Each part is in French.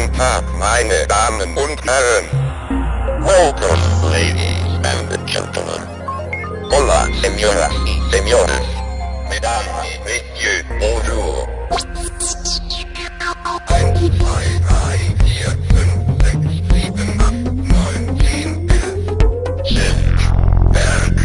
Guten Tag, meine Damen und Herren. Welcome, ladies and gentlemen. Hola, señoras y señores. Mesdames et messieurs, bonjour. 1, 2, 3, 4, 5, 6, 7, 8, 9, 10, 11. Synth-Werk.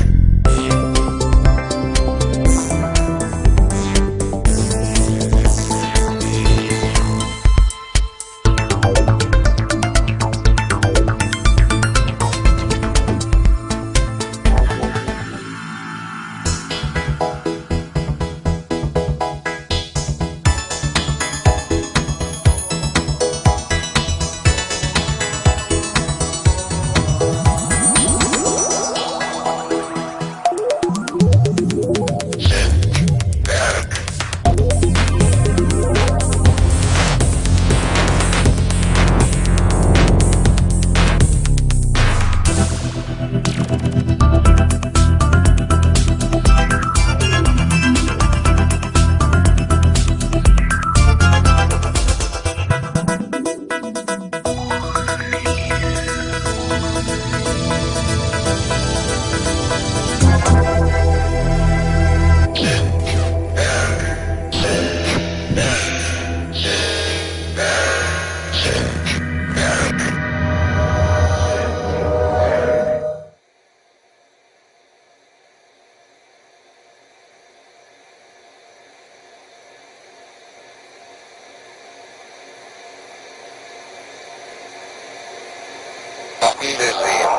Auf Wiedersehen.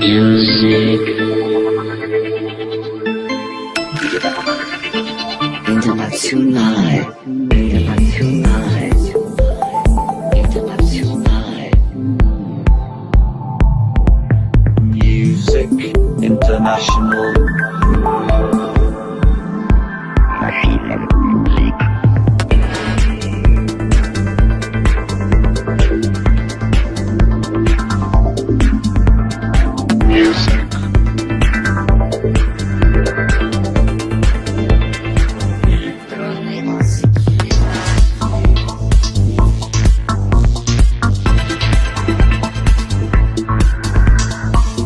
Music. International. International. International. Music International. Music.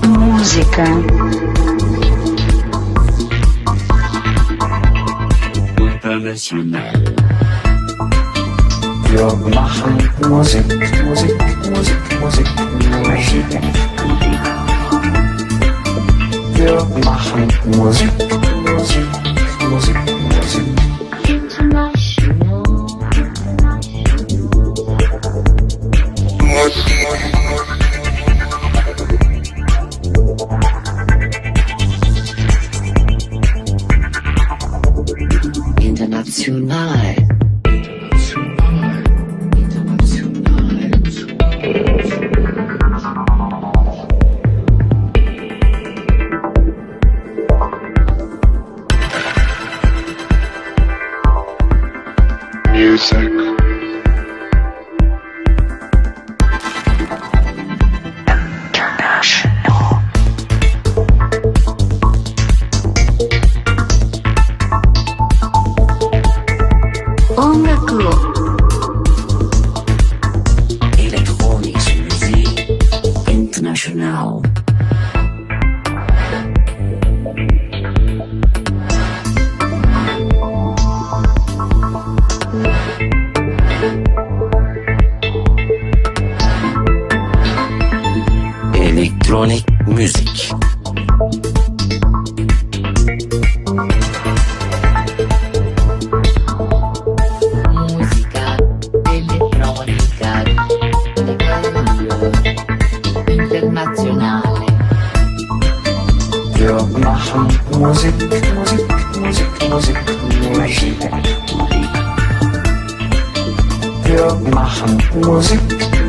Musica. International. Wir machen Musik, Musik, Musik, Musik, Musik. Wir machen Musik, Musik, Musik, Musik. International. International. Music. Elektronische Musik. International. Electronic music. Musica elettronica. Internazionale. Wir machen Musik, Musik, Musik, Musik, Musik. Wir machen Musik,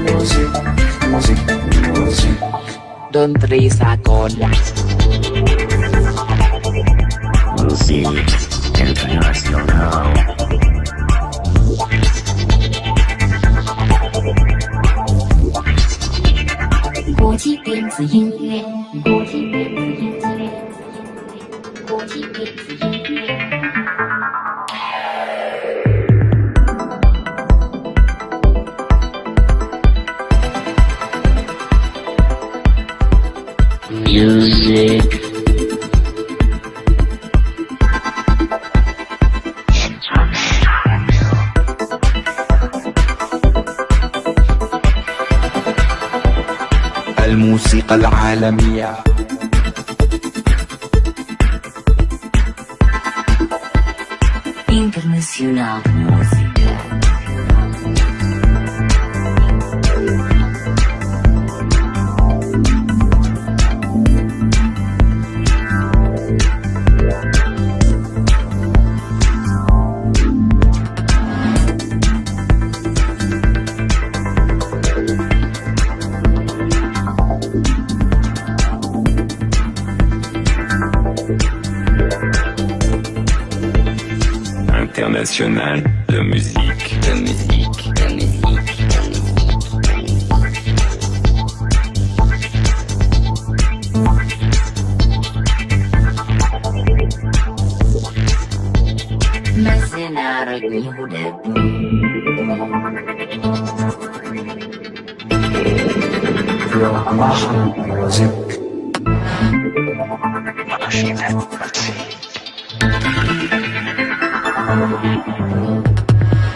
Musik, Musik, Musik. ดนตรีสากล Musik International. 国际电子音乐，国际电子音乐，国际电子音乐。Music. الموسيقى العالمية Internacional de música. International de musique, de musique, de musique. Mercenário de Wir machen Musik.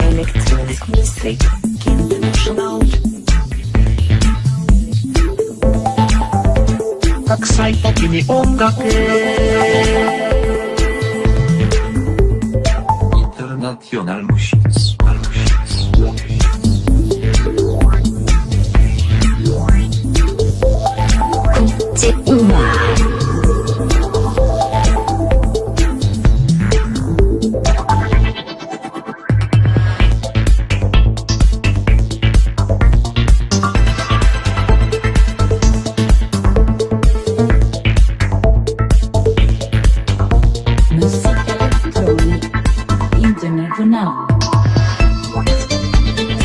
Electronic music international. 각사의 법인이 온갖게 International Musik. 국제음악.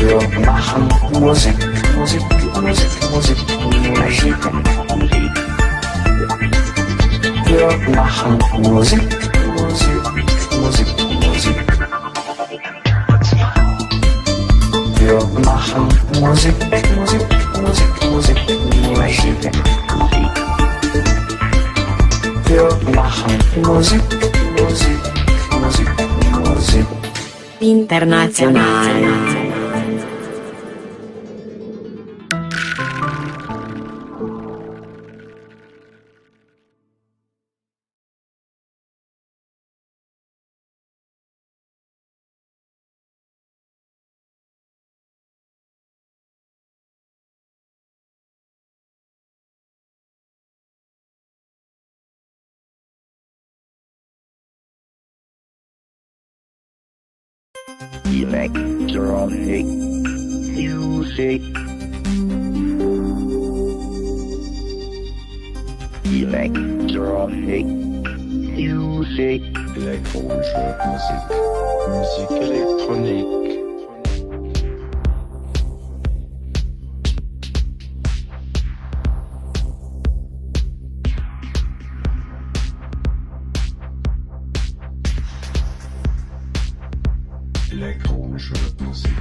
Wir machen Musik, Musik, Musik, Musik, Musik. Wir machen Musik, Musik, Musik, Musik. Wir machen Musik, Musik, Musik, Musik, Musik. Wir machen Musik, Musik, Musik, Musik. Internacional. Electronic music. Electronic music. Elektronische Musik. Musik Elektronik. Elektronische Musik.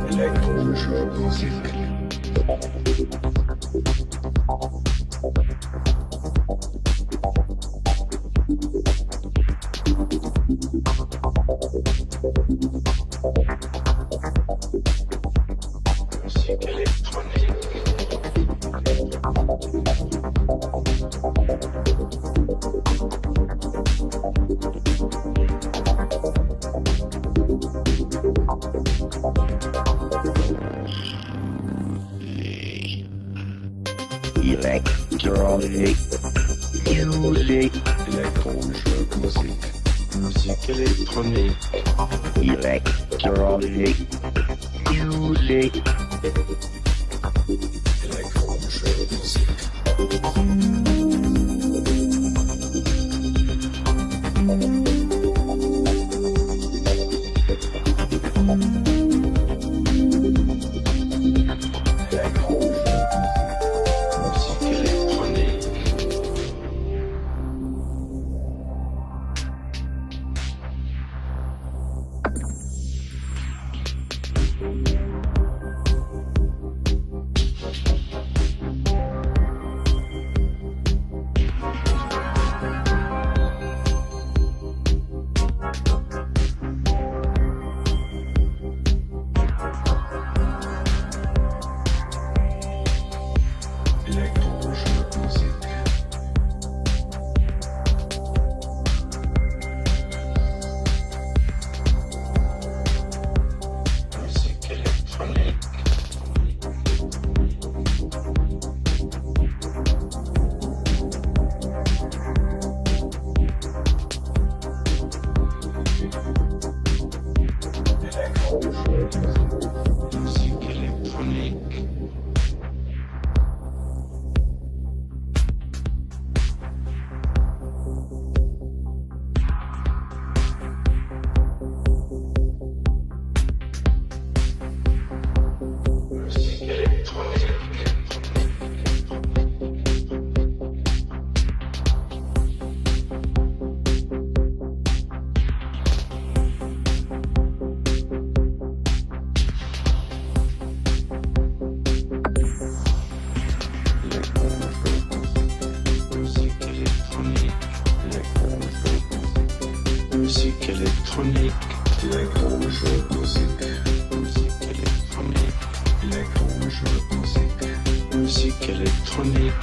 Elektronische Musik. Musik Elektronik. Electronic music. Elektronische Musik. Musik Elektronik. Electronic music. Elektronische Musik. électronique, elektronische Musik, Musik électronique, elektronische Musik, musique électronique.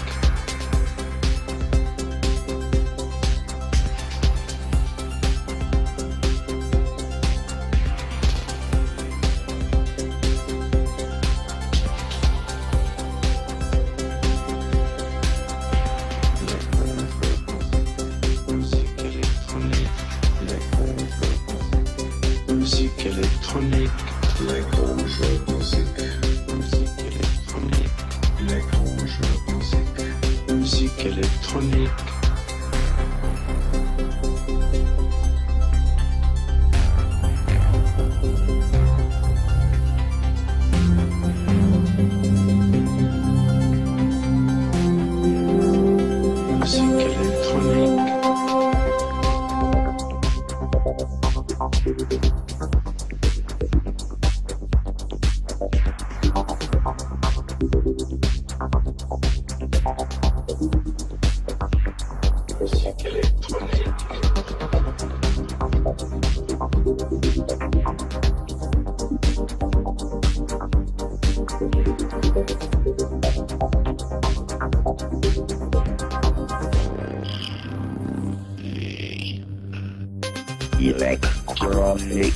Electronic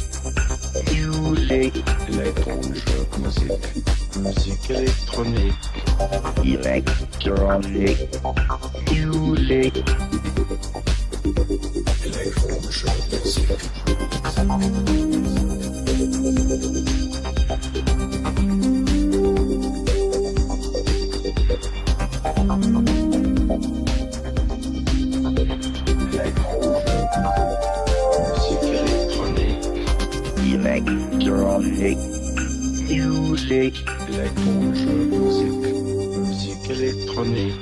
music, Elektronische Musik, Musik électronique, electronic music, elektronische Musik. electronic music, Elektronische Musik, Musik électronique,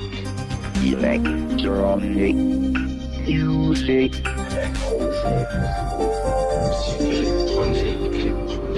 electronic music, elektronische Musik, Musik électronique.